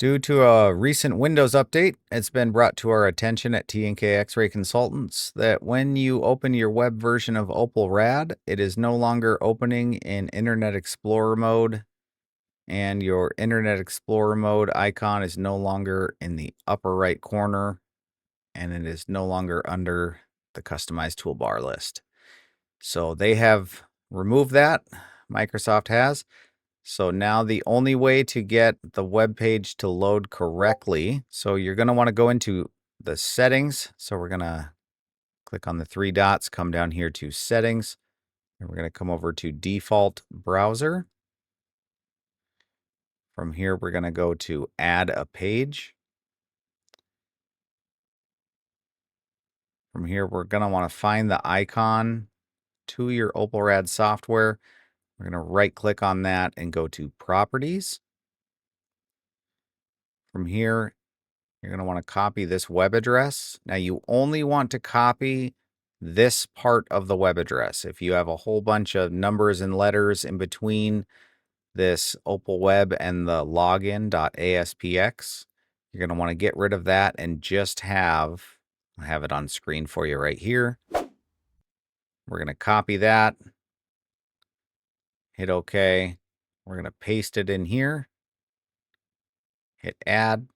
Due to a recent Windows update, it's been brought to our attention at T&K X-Ray Consultants that when you open your web version of Opal-Rad, it is no longer opening in Internet Explorer mode, and your Internet Explorer mode icon is no longer in the upper right corner, and it is no longer under the customized toolbar list. So they have removed that. Microsoft has. So now the only way to get the web page to load correctly, so you're going to want to go into the settings. So we're going to click on the three dots, come down here to settings, and we're going to come over to default browser. From here, we're going to go to add a page. From here, we're going to want to find the icon to your Opal-Rad software. We're going to right click on that and go to properties. From here, you're going to want to copy this web address. Now you only want to copy this part of the web address. If you have a whole bunch of numbers and letters in between this OpalWeb and the login.aspx, you're going to want to get rid of that and just I have it on screen for you right here. We're going to copy that, hit OK. We're going to paste it in here, hit add.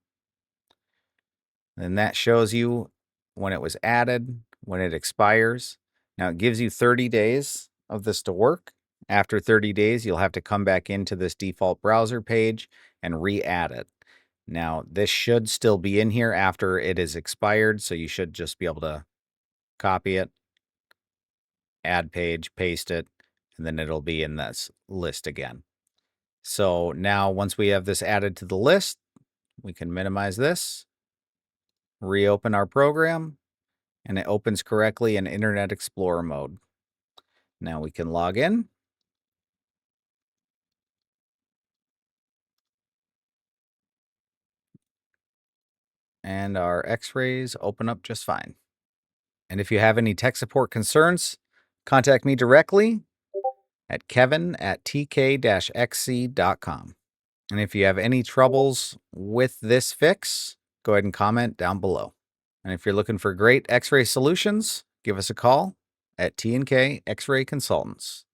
And that shows you when it was added, when it expires. Now it gives you 30 days of this to work. After 30 days, you'll have to come back into this default browser page and re-add it. Now this should still be in here after it is expired, so you should just be able to copy it, add page, paste it, and then it'll be in this list again. So now once we have this added to the list, we can minimize this, reopen our program, and it opens correctly in Internet Explorer mode. Now we can log in. And our x-rays open up just fine. And if you have any tech support concerns, contact me directly at kevin@tk-xc.com. And if you have any troubles with this fix, go ahead and comment down below. And if you're looking for great x-ray solutions, give us a call at T&K X-Ray Consultants.